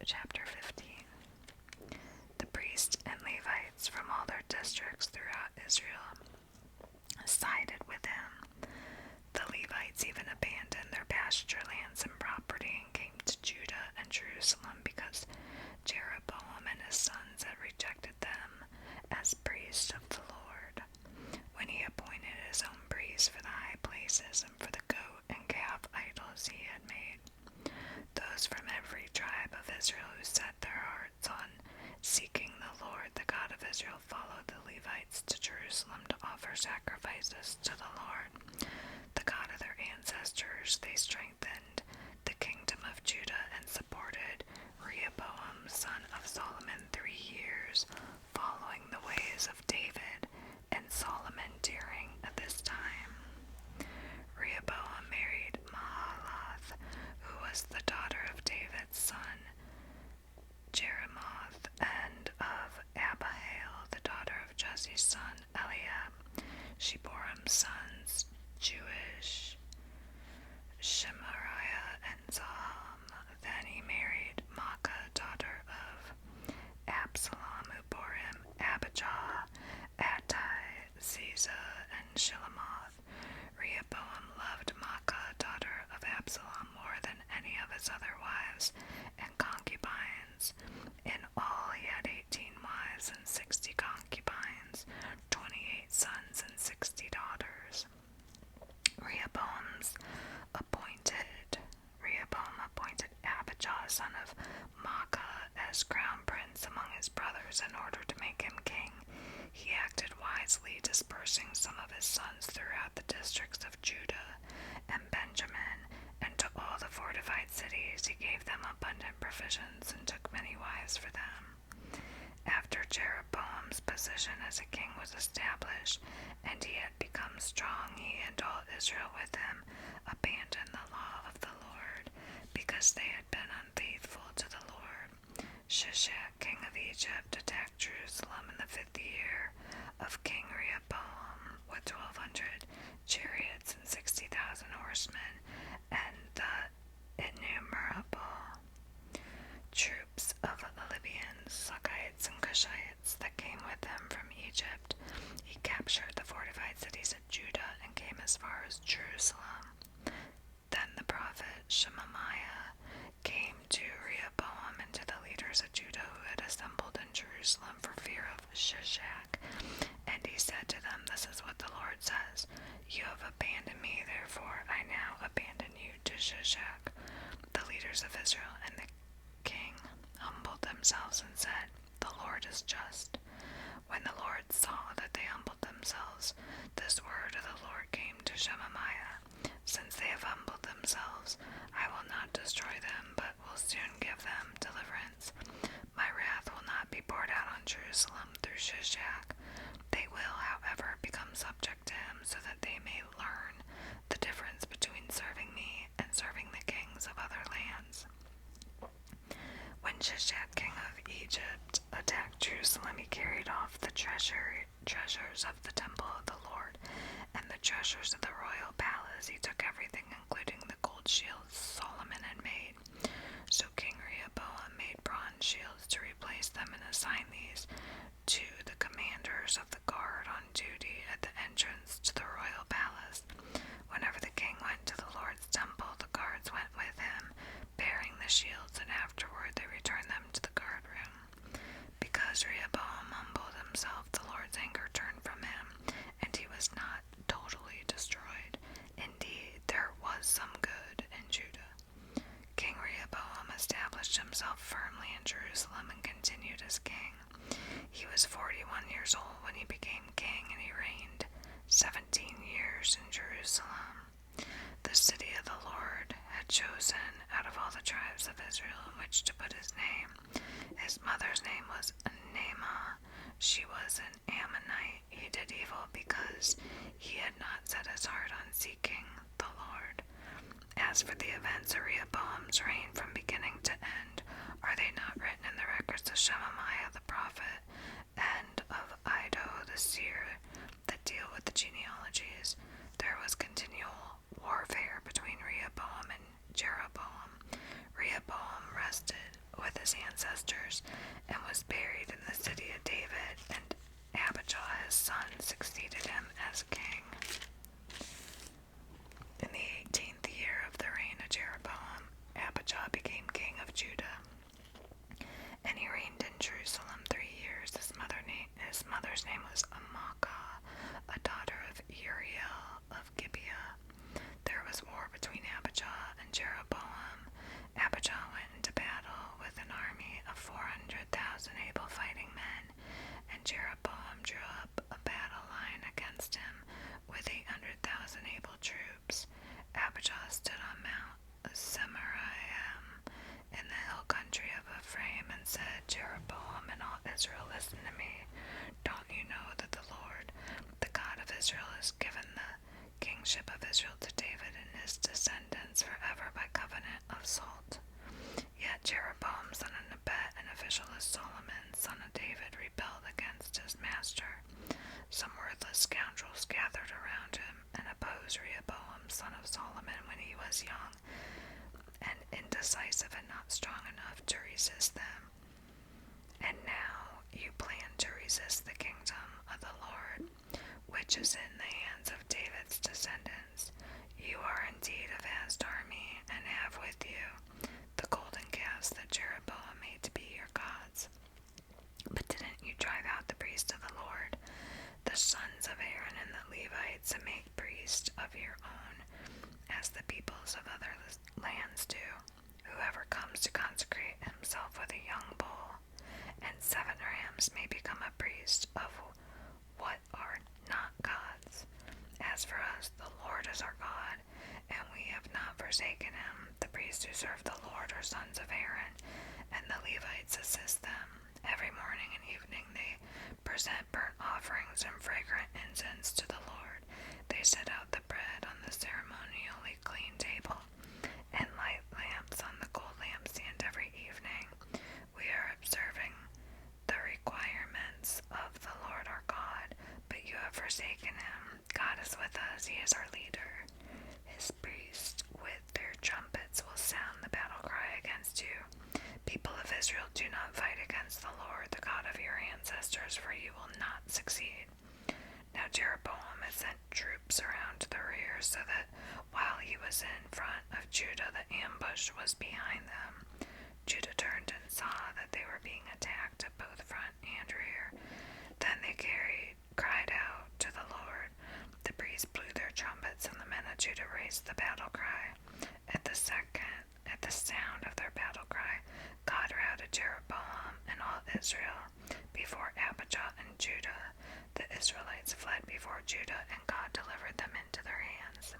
Chapter 15. The priests and Levites from all their districts throughout Israel sided with him. The Levites even abandoned their pasture lands and property and came to Judah and Jerusalem because Jeroboam and his sons had rejected them as priests of the Lord, when he appointed his own priests for the high places and for the goat and calf idols he had made. Those from every tribe of Israel who set their hearts on seeking the Lord, the God of Israel, followed the Levites to Jerusalem to offer sacrifices to the Lord, the God of their ancestors. They strengthened the kingdom of Judah and supported Rehoboam, son of Solomon, 3 years, following the ways of David and Solomon during this time. Rehoboam married Mahalath, who was the daughter of David's son Jeremoth, and of Abihail, the daughter of Jesse's son Eliab. She bore him sons, Jewish, Shemariah, and Zaham. Then he married Maacah, daughter of Absalom, who bore him Abijah, Attai, Ziza, and Shilemoth. Rehoboam loved Maacah, daughter of Absalom, more than any of his other wives and concubines. In all he had 18 wives and 60 concubines, 28 sons and 60 daughters. Rehoboam appointed Abijah, son of Maacah, as crown prince among his brothers in order to make him king. He acted wisely, dispersing some of his sons throughout the districts of Judah and Benjamin, and to all the fortified cities he gave them abundant provisions and took many wives for them. After Jeroboam's position as a king was established, and he had become strong, he and all Israel with him abandoned the law of the Lord, because they had been unfaithful to the Lord. Shishak, king of Egypt, attacked Jerusalem in the 5th year of King Rehoboam with 1,200 chariots and 60,000 horsemen, and the innumerable troops of Libyans, Sukites, and Cushites that came with him from Egypt. He captured the fortified cities of Judah and came as far as Jerusalem. Then the prophet Shemaiah came to Rehoboam and to the leaders of Judah who had assembled in Jerusalem for fear of Shishak, and he said to them, "This is what the Lord says, you have abandoned me, therefore I now abandon you to Shishak." The leaders of Israel and the king humbled themselves and said, "The Lord is just." When the Lord saw that they humbled themselves, this word of the Lord came to Shemaiah: "Since they have humbled themselves, I will not destroy them, but will soon give them deliverance. My wrath will not be poured out on Jerusalem through Shishak. They will, however, become subject to him, so that they may learn the difference between serving me and serving the kings of other lands." When Shishak, king of Egypt, attacked Jerusalem, he carried off the treasures of the temple of the Lord and the treasures of the royal palace. He took everything, including the gold shields Solomon had made. So King Rehoboam made bronze shields to replace them and assigned these to the commanders of the guard on duty at the entrance to the royal palace. Whenever the king went to the Lord's temple, the guards went with him, bearing the shields, and afterward they returned them to the guard room. Because Rehoboam humbled himself, the Lord's anger turned from him, and he was not totally destroyed. Indeed, there was some good in Judah. King Rehoboam established himself firmly in Jerusalem and continued as king. He was 41 years old when he became king, and he reigned 17 years in Jerusalem, the city of the Lord had chosen out of all the tribes of Israel in which to put his name. His mother's name was Naamah. She was an Ammonite. He did evil because he had not set his heart on seeking the Lord. As for the events of Rehoboam's reign from beginning to end, are they not written in the records of Shemaiah the prophet and of Iddo the seer that deal with the genealogies? There was continual warfare between Rehoboam and Jeroboam. Rehoboam rested with his years, and was buried in the city of David, and Abijah his son succeeded him as king. In the 18th year of the reign of Jeroboam, Abijah became king of Judah, and he reigned in Jerusalem 3 years. His mother's name was Amacah, a daughter of Uriel of Gibeah. There was war between Abijah and Jeroboam. Abijah went into battle with an army of 400,000 able fighting men, and Jeroboam drew up a battle line against him with 800,000 able troops. Abijah stood on Mount Semarim in the hill country of Ephraim and said, Jeroboam and all Israel, listen to me. Don't you know that the Lord, the God of Israel, has given the kingship of Israel to David and his descendants forever by covenant of salt? Yet Jeroboam, son of Nebat, an official of Solomon, son of David, rebelled against his master. Some worthless scoundrels gathered around him and opposed Rehoboam, son of Solomon, when he was young and indecisive and not strong enough to resist them. And now you plan to resist the kingdom of the Lord, which is in the hands of David's descendants. You are indeed a vast army, and have with you the golden calves that Jeroboam made to be your gods. But didn't you drive out the priests of the Lord, the sons of Aaron and the Levites, and make priests of your own, as the peoples of other lands do? Whoever comes to consecrate himself with a young bull and 7 rams may become a priest of what are not gods. As for us, the Lord is our God, and we have not forsaken him. The priests who serve the Lord are sons of Aaron, and the Levites assist them. Every morning and evening they present burnt offerings and fragrant incense to the Lord. They set out the bread on the ceremonially clean table, and light lamps on the gold lampstand every evening. We are observing the requirements of the Lord our God, but you have forsaken him. God is with us, he is our leader. His priests with their trumpets will sound the battle cry against you. People of Israel, do not fight against the Lord, the God of your ancestors, for you will not succeed. Now Jeroboam had sent troops around to the rear, so that while he was in front of Judah, the ambush was behind them. Judah turned and saw that they were being attacked at both front and rear. Then they cried out to the Lord. The priests blew their trumpets, and the men of Judah raised the battle cry. At the sound of their battle cry, God routed Jeroboam and all Israel before Abijah and Judah. The Israelites fled before Judah, and God delivered them into their hands.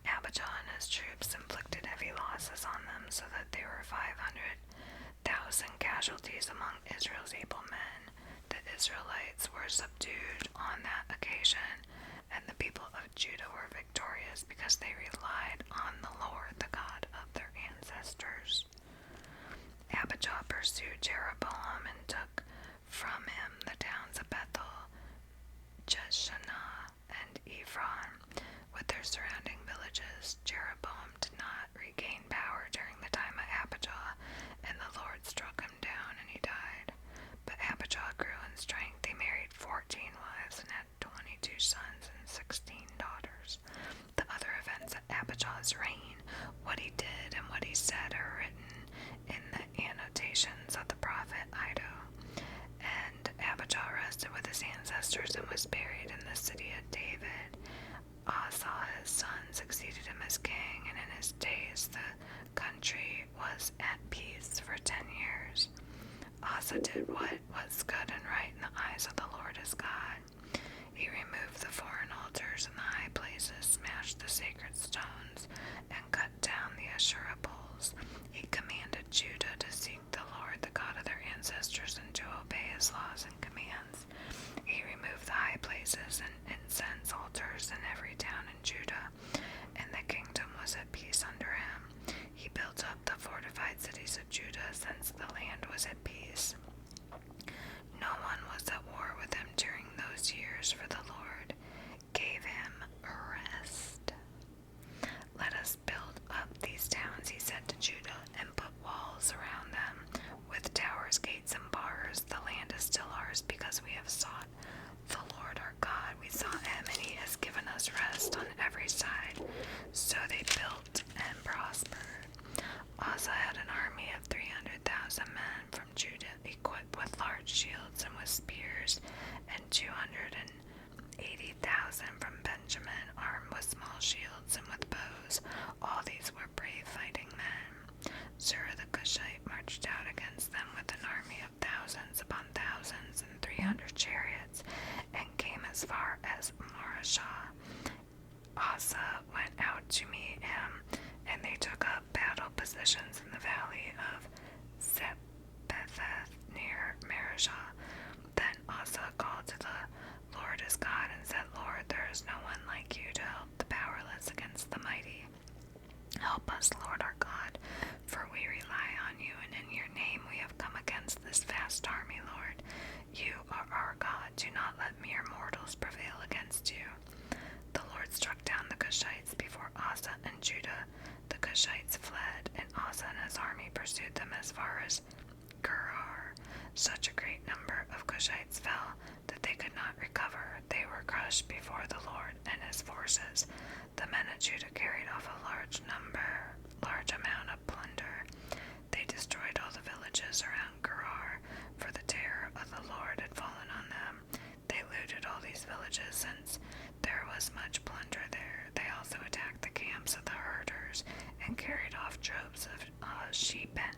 Abijah and his troops inflicted heavy losses on them, so that there were 500,000 casualties among Israel's able men. The Israelites were subdued on that occasion, and the people of Judah were victorious because they relied on the Lord, the God of their ancestors. Abijah pursued Jeroboam and took from him the towns of Bethel, Jeshanah, and Ephron, with their surrounding villages. Jeroboam did not regain power during the time of Abijah, and the Lord struck him down, and he died. But Abijah grew in strength. He married 14 wives and had 22 sons and 16 daughters. The other events of Abijah's reign, what he did and what he said, are written in the annotations of the prophet Iddo. And Abijah rested with his ancestors and was buried in the city of David. Asa, his son, succeeded him as king, and in his days the country was at peace for 10 years. Asa did what was good and right in the eyes of the Lord his God. He removed the foreign altars and the high places, smashed the sacred stones, and cut down the Asherah poles. He commanded Judah to seek the Lord, the God of their ancestors, and to obey his laws and commands. He removed the high places and incense altars in every town in Judah, and the kingdom was at peace under him. He built up the fortified cities of Judah, since the land was at peace. No one was at war with him during those years, for the Lord gave him rest. Let us build up these towns, he said to Judah, and put walls around them. with spears, and 280,000 from Benjamin, armed with small shields and with bows. All these were brave fighting men. Zerah the Cushite marched out against them with an army of thousands upon thousands and 300 chariots, and came as far as Marashah. Asa went out to meet him, and they took up battle positions in the valley of Zebetheth near Marashah. Then Asa called to the Lord his God and said, Lord, there is no one like you to help the powerless against the mighty. Help us, Lord our God, for we rely on you, and in your name we have come against this vast army, Lord. You are our God. Do not let mere mortals prevail against you. The Lord struck down the Cushites before Asa and Judah. The Cushites fled, and Asa and his army pursued them as far as Gerar. Such a great number of Cushites fell that they could not recover. They were crushed before the Lord and his forces. The men of Judah carried off a large amount of plunder. They destroyed all the villages around Gerar, for the terror of the Lord had fallen on them. They looted all these villages, since there was much plunder there. They also attacked the camps of the herders and carried off droves of sheep and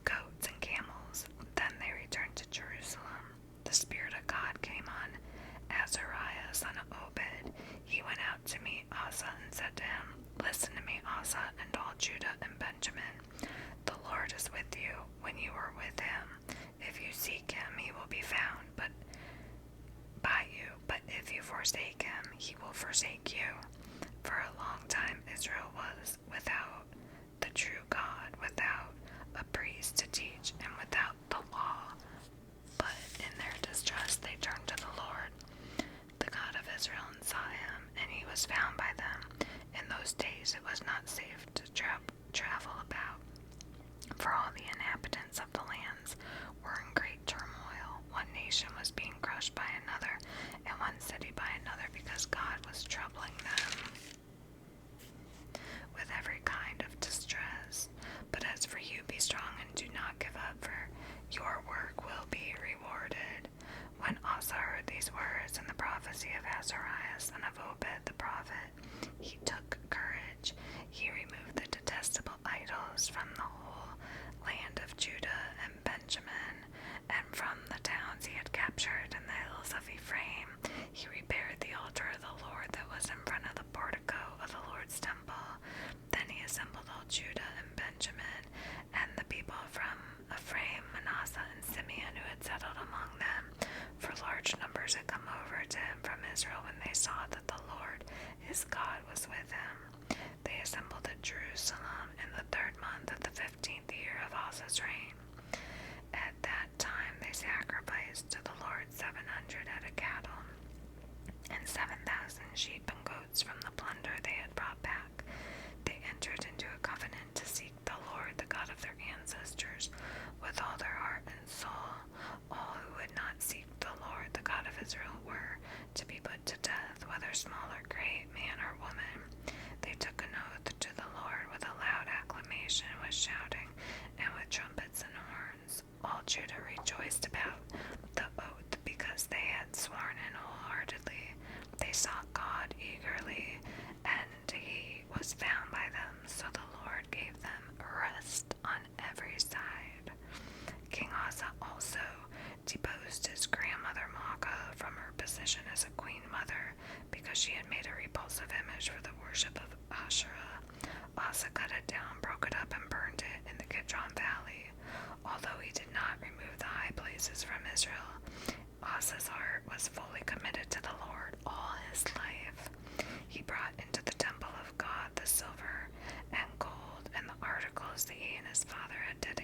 goats and camels. Then they returned to Jerusalem. The Spirit of God came on Azariah, son of Obed. He went out to meet Asa and said to him, Listen to me, Asa, and all Judah and Benjamin. The Lord is with you when you are with him. If you seek him, he will be found by you. But if you forsake him, he will forsake you. For a long time Israel was without the true God, without a priest to teach, and without the law. But in their distress they turned to the Lord, the God of Israel, and sought him, and he was found by them. In those days it was not safe to travel about, for all the inhabitants of the lands were in great turmoil. One nation was being crushed by another, and one city by another, because God was troubling them with every kind of distress. But as for you, be strong and do not give up, for your work will be rewarded. When Asa heard these words and the prophecy of Azariah, son of Obed the prophet, he took courage. He removed the detestable idols from the whole land of Judah and Benjamin, and from the towns he had captured in the hills of Ephraim. He repaired the altar of the Lord that was in front of the portico of the Lord's temple. Then he assembled all Judah and Benjamin, and the people from Ephraim, Manasseh, and Simeon who had settled among them, for large numbers had come over to him from Israel when they saw that the Lord his God was with him. They assembled at Jerusalem in the 3rd month of the 15th year of Asa's reign. At that time they sacrificed to the Lord 700 head of cattle and 7,000 sheep and goats from the plunder they had brought back. They entered into a covenant to seek the Lord, the God of their ancestors, with all their heart and soul. All who would not seek the Lord, the God of Israel, were to be put to death, whether small or great, man or woman. They took an oath to the Lord with a loud acclamation, with shouting, and with trumpets and horns. All Judah rejoiced about the oath, because they had sworn in wholeheartedly. They sought God eagerly, and he was found by them, so the Lord gave them rest on every side. King Asa also deposed his grandmother Maacah from her position as a queen mother, because she had made a repulsive image for the worship of Asherah. Asa cut it down, broke it up, and burned it in the Kidron Valley. Although he did not remove the high places from Israel, Asa's heart was fully committed to the Lord all his life. He brought into the temple of God the silver and gold and the articles that he and his father had dedicated